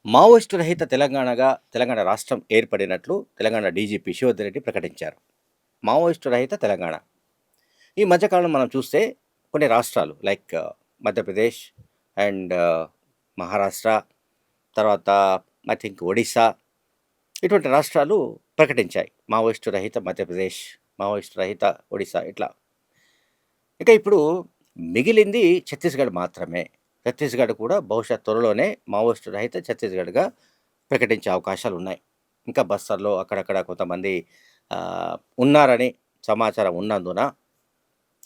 Maoist రహిత తెలంగాణగా తెలంగాణ రాష్ట్రం ఏర్పడినట్లు Telangana DGP Shivadhar Reddy ప్రకటించారు. మావోయిస్టు రహిత తెలంగాణ. ఈ మధ్యకాలంలో మనం చూస్తే కొన్ని రాష్ట్రాలు లైక్ మధ్యప్రదేశ్ అండ్ మహారాష్ట్ర, తర్వాత ఐ థింక్ ఒడిస్సా, ఇటువంటి రాష్ట్రాలు ప్రకటించాయి. మావోయిస్టు రహిత మధ్యప్రదేశ్, మావోయిస్టు రహిత ఒడిస్సా ఇట్లా. ఇక ఇప్పుడు మిగిలింది ఛత్తీస్‌గఢ్ మాత్రమే. ఛత్తీస్‌గఢ్ కూడా బహుశా త్వరలోనే మావోయిస్టు రహిత ఛత్తీస్‌గఢ్‌గా ప్రకటించే అవకాశాలున్నాయి. ఇంకా బస్తర్‌లో అక్కడక్కడ కొంతమంది ఉన్నారని సమాచారం ఉన్నందున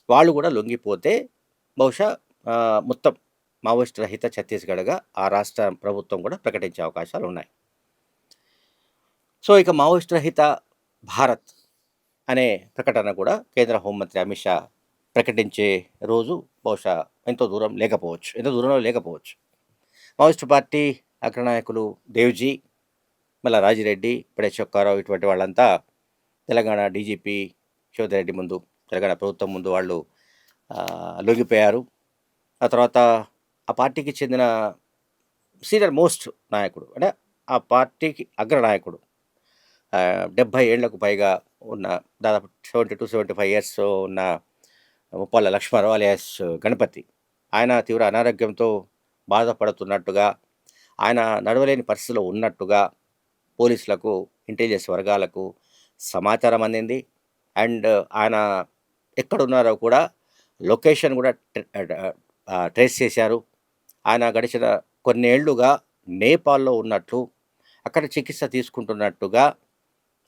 వాళ్ళు కూడా లొంగిపోతే బహుశా మొత్తం మావోయిస్టు రహిత ఛత్తీస్‌గఢ్‌గా ఆ రాష్ట్ర ప్రభుత్వం కూడా ప్రకటించే అవకాశాలున్నాయి. సో, ఇక మావోయిస్టు రహిత భారత్ అనే ప్రకటన కూడా కేంద్ర హోంమంత్రి అమిత్ షా ప్రకటించే రోజు బహుశా ఎంతో దూరంలో లేకపోవచ్చు. మావోయిస్టు పార్టీ అగ్రనాయకులు దేవ్జీ, మళ్ళా రాజిరెడ్డి, ఇప్పుడే చొక్కారావు ఇటువంటి వాళ్ళంతా తెలంగాణ డీజీపీ శివధర్ రెడ్డి ముందు, తెలంగాణ ప్రభుత్వం ముందు వాళ్ళు లొంగిపోయారు. ఆ తర్వాత ఆ పార్టీకి చెందిన సీనియర్ మోస్ట్ నాయకుడు, అంటే ఆ పార్టీకి అగ్రనాయకుడు, 70 ఏళ్లకు పైగా ఉన్న, దాదాపు 72-75 ఇయర్స్ ఉన్న ముప్పాళ్ళ లక్ష్మారావు అలియాస్ గణపతి, ఆయన తీవ్ర అనారోగ్యంతో బాధపడుతున్నట్టుగా, ఆయన నడవలేని పరిస్థితిలో ఉన్నట్టుగా పోలీసులకు, ఇంటెలిజెన్స్ వర్గాలకు సమాచారం అందింది. అండ్ ఆయన ఎక్కడున్నారో కూడా లొకేషన్ కూడా ట్రేస్ చేశారు. ఆయన గడిచిన కొన్నేళ్లుగా నేపాల్లో ఉన్నట్లు, అక్కడ చికిత్స తీసుకుంటున్నట్టుగా,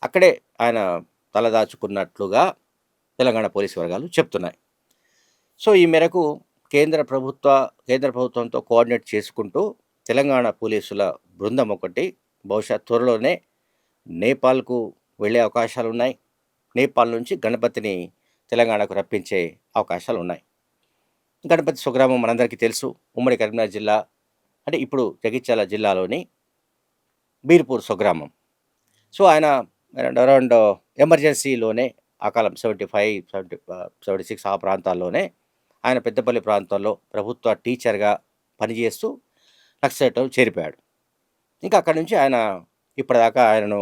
అక్కడే ఆయన తలదాచుకున్నట్లుగా తెలంగాణ పోలీసు వర్గాలు చెప్తున్నాయి. సో, ఈ మేరకు కేంద్ర ప్రభుత్వంతో కోఆర్డినేట్ చేసుకుంటూ తెలంగాణ పోలీసుల బృందం ఒకటి బహుశా త్వరలోనే నేపాల్‌కు వెళ్ళే అవకాశాలున్నాయి. నేపాల్ నుంచి గణపతిని తెలంగాణకు రప్పించే అవకాశాలున్నాయి. గణపతి స్వగ్రామం మనందరికీ తెలుసు. ఉమ్మడి కరీంనగర్ జిల్లా, అంటే ఇప్పుడు జగిత్యాల జిల్లాలోని బీర్పూర్ స్వగ్రామం. సో, ఆయన అరౌండ్ ఎమర్జెన్సీలోనే ఆ కాలం 76 ఆ ప్రాంతాల్లోనే ఆయన పెద్దపల్లి ప్రాంతంలో ప్రభుత్వ టీచర్గా పనిచేస్తూ నక్సలైట్‌లో చేరిపోయాడు. ఇంకా అక్కడి నుంచి ఆయన ఇప్పటిదాకా ఆయనను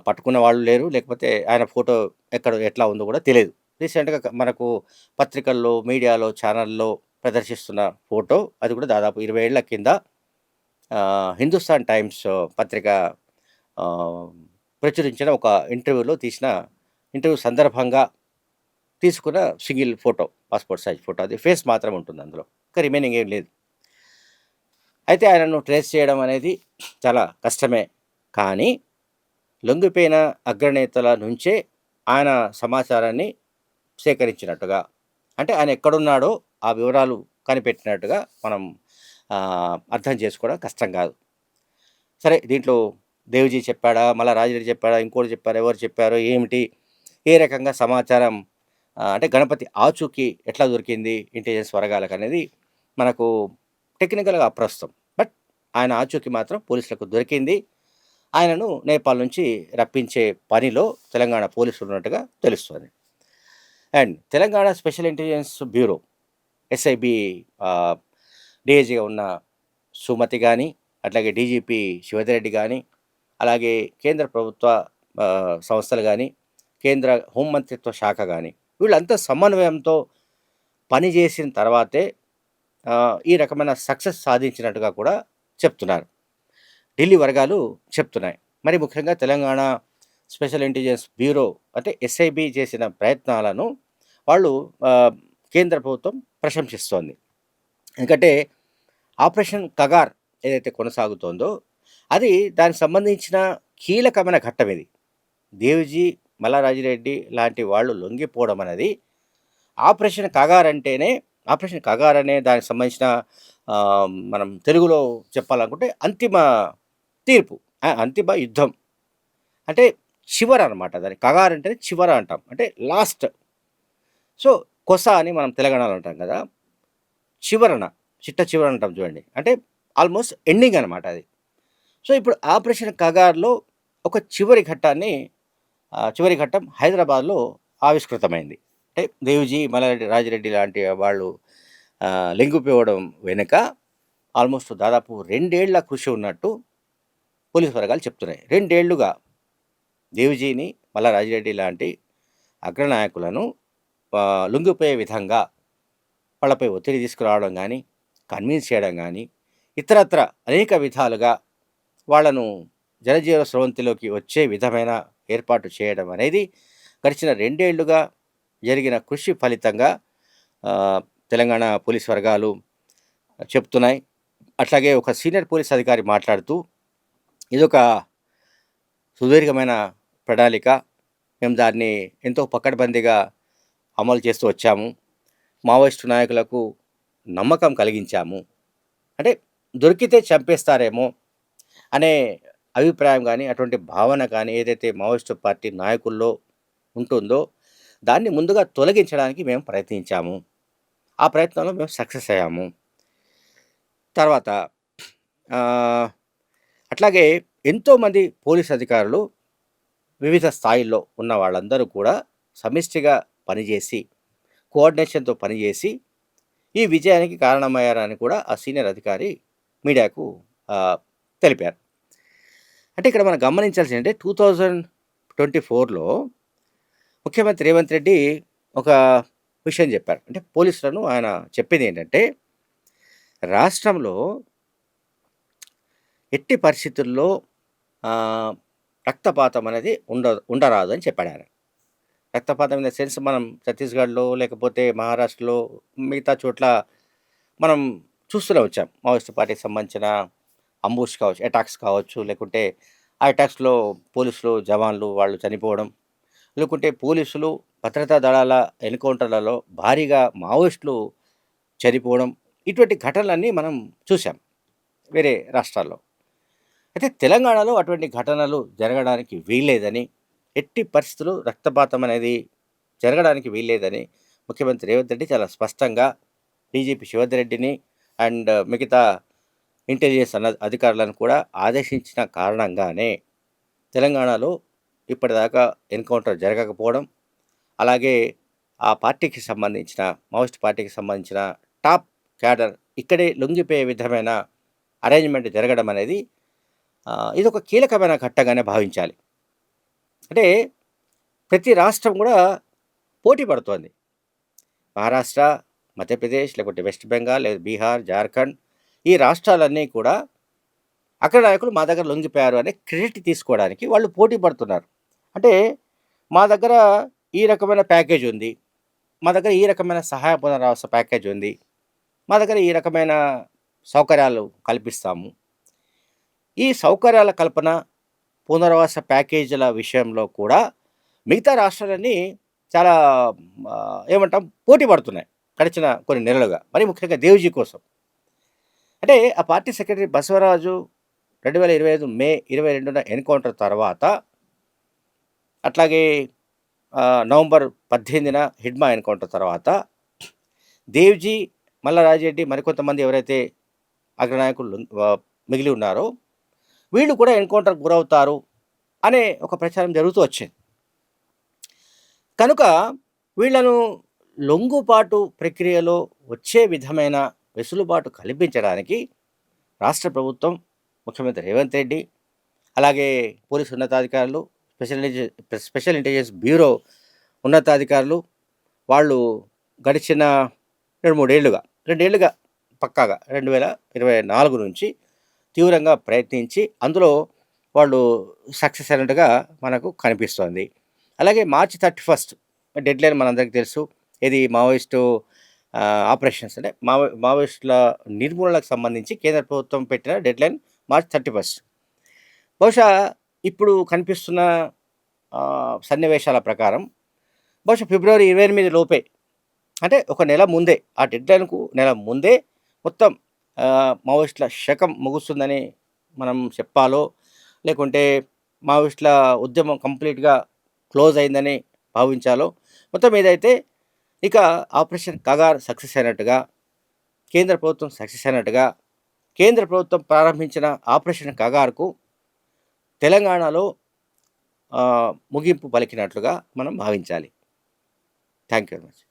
పట్టుకున్న వాళ్ళు లేరు. లేకపోతే ఆయన ఫోటో ఎట్లా ఉందో కూడా తెలియదు. రీసెంట్‌గా మనకు పత్రికల్లో, మీడియాలో, ఛానల్లో ప్రదర్శిస్తున్న ఫోటో అది కూడా దాదాపు 20 ఏళ్ల కింద హిందుస్థాన్ టైమ్స్ పత్రిక ప్రచురించిన ఒక ఇంటర్వ్యూ సందర్భంగా తీసుకున్న single photo, passport size photo. అది ఫేస్ మాత్రం ఉంటుంది అందులో. ఇంకా రిమైనింగ్ ఏం లేదు. అయితే ఆయనను ట్రేస్ చేయడం అనేది చాలా కష్టమే. కానీ లొంగిపోయిన అగ్రనేతల నుంచే ఆయన సమాచారాన్ని సేకరించినట్టుగా, అంటే ఆయన ఎక్కడున్నాడో ఆ వివరాలు కనిపెట్టినట్టుగా మనం అర్థం చేసుకోవడం కష్టం కాదు. సరే, దీంట్లో దేవ్జీ చెప్పాడా, మళ్ళా రాజిరెడ్డి చెప్పాడా, ఇంకోటి చెప్పారా, ఎవరు చెప్పారో ఏమిటి, ఏ రకంగా సమాచారం, అంటే గణపతి ఆచూకీ ఎట్లా దొరికింది ఇంటెలిజెన్స్ వర్గాలకు అనేది మనకు టెక్నికల్గా అప్రస్తుతం. బట్ ఆయన ఆచూకీ మాత్రం పోలీసులకు దొరికింది. ఆయనను నేపాల్ నుంచి రప్పించే పనిలో తెలంగాణ పోలీసులు ఉన్నట్టుగా తెలుస్తుంది. And Telangana special intelligence bureau SIB డీఐజీగా ఉన్న సుమతి కానీ, అట్లాగే డీజీపీ శివధర్ రెడ్డి కానీ, అలాగే కేంద్ర ప్రభుత్వ సంస్థలు కానీ, కేంద్ర హోంమంత్రిత్వ శాఖ కానీ, వీళ్ళంతా సమన్వయంతో పనిచేసిన తర్వాతే ఈ రకమైన సక్సెస్ సాధించినట్టుగా కూడా చెప్తున్నారు, ఢిల్లీ వర్గాలు చెప్తున్నాయి. మరి ముఖ్యంగా తెలంగాణ స్పెషల్ ఇంటెలిజెన్స్ బ్యూరో అంటే ఎస్ఐబి చేసిన ప్రయత్నాలను వాళ్ళు కేంద్ర ప్రభుత్వం ప్రశంసిస్తోంది. ఎందుకంటే ఆపరేషన్ కగార్ ఏదైతే కొనసాగుతోందో అది దానికి సంబంధించిన కీలకమైన ఘట్టం ఇది. దేవ్జీ, మల్లారాజిరెడ్డి లాంటి వాళ్ళు లొంగిపోవడం అనేది ఆపరేషన్ కగార్ అనే దానికి సంబంధించిన మనం తెలుగులో చెప్పాలనుకుంటే అంతిమ తీర్పు, అంతిమ యుద్ధం, అంటే చివర అనమాట. దాని కగార్ అంటే చివర అంటాం, అంటే లాస్ట్. సో, కొస అని మనం తెలంగాణలో అంటాం కదా, చిట్ట చివర అంటాం చూడండి, అంటే ఆల్మోస్ట్ ఎండింగ్ అనమాట అది. సో, ఇప్పుడు ఆపరేషన్ కగార్లో ఒక చివరి ఘట్టం హైదరాబాద్లో ఆవిష్కృతమైంది. అంటే దేవ్జీ, మల్లారెడ్డి, రాజిరెడ్డి లాంటి వాళ్ళు లొంగిపోవడం వెనుక ఆల్మోస్ట్ దాదాపు 2 ఏళ్ల కృషి ఉన్నట్టు పోలీసు వర్గాలు చెప్తున్నాయి. 2 ఏళ్లుగా దేవిజీని, మల్లా రాజిరెడ్డి లాంటి అగ్రనాయకులను లొంగిపోయే విధంగా వాళ్ళపై ఒత్తిడి తీసుకురావడం గానీ, కన్విన్స్ చేయడం గానీ, ఇతరత్ర అనేక విధాలుగా వాళ్ళను జనజీవన స్రవంతిలోకి వచ్చే విధమైన ఏర్పాటు చేయడం అనేది గడిచిన 2 ఏళ్లుగా జరిగిన కృషి ఫలితంగా తెలంగాణ పోలీస్ వర్గాలు చెప్తున్నాయి. అట్లాగే ఒక సీనియర్ పోలీస్ అధికారి మాట్లాడుతూ, ఇదొక సుదీర్ఘమైన ప్రణాళిక. మేము దాన్ని ఎంతో పకడ్బందీగా అమలు చేస్తూ వచ్చాము. మావోయిస్టు నాయకులకు నమ్మకం కలిగించాము. అంటే దొరికితే చంపేస్తారేమో అనే అభిప్రాయం కానీ, అటువంటి భావన కానీ ఏదైతే మావోయిస్టు పార్టీ నాయకుల్లో ఉంటుందో దాన్ని ముందుగా తొలగించడానికి మేము ప్రయత్నించాము. ఆ ప్రయత్నంలో మేము సక్సెస్ అయ్యాము. తర్వాత అట్లాగే ఎంతోమంది పోలీస్ అధికారులు వివిధ స్థాయిల్లో ఉన్న వాళ్ళందరూ కూడా సమిష్టిగా పనిచేసి, కోఆర్డినేషన్తో పనిచేసి ఈ విజయానికి కారణమయ్యారని కూడా ఆ సీనియర్ అధికారి మీడియాకు తెలిపారు. అంటే ఇక్కడ మనం గమనించాల్సింది అంటే 2024లో ముఖ్యమంత్రి రేవంత్ రెడ్డి ఒక విషయం చెప్పారు. అంటే పోలీసులను ఆయన చెప్పింది ఏంటంటే, రాష్ట్రంలో ఎట్టి పరిస్థితుల్లో రక్తపాతం అనేది ఉండరాదు అని చెప్పాడు ఆయన. రక్తపాతం ఇన్ ద సెన్స్ మనం ఛత్తీస్గఢ్లో లేకపోతే మహారాష్ట్రలో మిగతా చోట్ల మనం చూస్తూనే వచ్చాం. మావోయిస్టు పార్టీకి సంబంధించిన అంబుష్ కావచ్చు, అటాక్స్ కావచ్చు, లేకుంటే ఆ అటాక్స్లో పోలీసులు జవాన్లు వాళ్ళు చనిపోవడం, లేకుంటే పోలీసులు భద్రతా దళాల ఎన్కౌంటర్లలో భారీగా మావోయిస్టులు చనిపోవడం, ఇటువంటి ఘటనలన్నీ మనం చూసాం వేరే రాష్ట్రాల్లో. అయితే తెలంగాణలో అటువంటి ఘటనలు జరగడానికి వీల్లేదని, ఎట్టి పరిస్థితులు రక్తపాతం అనేది జరగడానికి వీల్లేదని ముఖ్యమంత్రి రేవంత్ రెడ్డి చాలా స్పష్టంగా డీజీపీ శివధర్ రెడ్డిని అండ్ మిగతా ఇంటెలిజెన్స్ అధికారులను కూడా ఆదేశించిన కారణంగానే తెలంగాణలో ఇప్పటిదాకా ఎన్కౌంటర్ జరగకపోవడం, అలాగే ఆ పార్టీకి సంబంధించిన మావోయిస్ట్ పార్టీకి సంబంధించిన టాప్ క్యాడర్ ఇక్కడే లొంగిపోయే విధమైన అరేంజ్మెంట్ జరగడం అనేది ఇదొక కీలకమైన ఘట్టంగానే భావించాలి. అంటే ప్రతి రాష్ట్రం కూడా పోటీ పడుతోంది. మహారాష్ట్ర, మధ్యప్రదేశ్, లేకపోతే వెస్ట్ బెంగాల్, లేదా బీహార్, జార్ఖండ్, ఈ రాష్ట్రాలన్నీ కూడా అక్కడ నాయకులు మా దగ్గర లొంగిపోయారు అనే క్రెడిట్ తీసుకోవడానికి వాళ్ళు పోటీ పడుతున్నారు. అంటే మా దగ్గర ఈ రకమైన ప్యాకేజ్ ఉంది, మా దగ్గర ఈ రకమైన సహాయ పునరావాస ప్యాకేజ్ ఉంది, మా దగ్గర ఈ రకమైన సౌకర్యాలు కల్పిస్తాము. ఈ సౌకర్యాల కల్పన, పునరావాస ప్యాకేజీల విషయంలో కూడా మిగతా రాష్ట్రాలన్నీ చాలా ఏమంటాం పోటీ పడుతున్నాయి గడిచిన కొన్ని నెలలుగా. మరి ముఖ్యంగా దేవ్జీ కోసం. అంటే ఆ పార్టీ సెక్రటరీ బసవరాజు 2025 మే 22న ఎన్కౌంటర్ తర్వాత, అట్లాగే నవంబర్ 18న హిడ్మా ఎన్కౌంటర్ తర్వాత దేవ్జీ, మల్లా రాజిరెడ్డి, మరికొంతమంది ఎవరైతే అగ్రనాయకులు మిగిలి ఉన్నారో వీళ్ళు కూడా ఎన్కౌంటర్కి గురవుతారు అనే ఒక ప్రచారం జరుగుతూ వచ్చింది. కనుక వీళ్లను లొంగుబాటు ప్రక్రియలో వచ్చే విధమైన వెసులుబాటు కల్పించడానికి రాష్ట్ర ప్రభుత్వం, ముఖ్యమంత్రి రేవంత్ రెడ్డి, అలాగే పోలీసు ఉన్నతాధికారులు, స్పెషల్ ఇంటెలిజెన్స్ బ్యూరో ఉన్నతాధికారులు వాళ్ళు గడిచిన 2-3 ఏళ్ళుగా, 2 ఏళ్ళుగా పక్కాగా 2024 నుంచి తీవ్రంగా ప్రయత్నించి అందులో వాళ్ళు సక్సెస్ అయినట్టుగా మనకు కనిపిస్తోంది. అలాగే మార్చి 31 డెడ్లైన్ మనందరికీ తెలుసు. ఇది మావోయిస్టు ఆపరేషన్స్ అంటే మావోయిస్టుల నిర్మూలనకు సంబంధించి కేంద్ర ప్రభుత్వం పెట్టిన డెడ్లైన్ మార్చి 31. బహుశా ఇప్పుడు కనిపిస్తున్న సన్నివేశాల ప్రకారం బహుశా ఫిబ్రవరి 28 లోపే, అంటే ఒక నెల ముందే, ఆ డెడ్లైన్కు నెల ముందే మొత్తం మావోయిస్టుల శకం ముగుస్తుందని మనం చెప్పాలో, లేకుంటే మావోయిస్టుల ఉద్యమం కంప్లీట్గా క్లోజ్ అయిందని భావించాలో, మొత్తం ఏదైతే ఇక ఆపరేషన్ కగార్ సక్సెస్ అయినట్టుగా, కేంద్ర ప్రభుత్వం సక్సెస్ అయినట్టుగా, కేంద్ర ప్రభుత్వం ప్రారంభించిన ఆపరేషన్ కగార్కు తెలంగాణలో ముగింపు పలికినట్లుగా మనం భావించాలి. Thank you very much.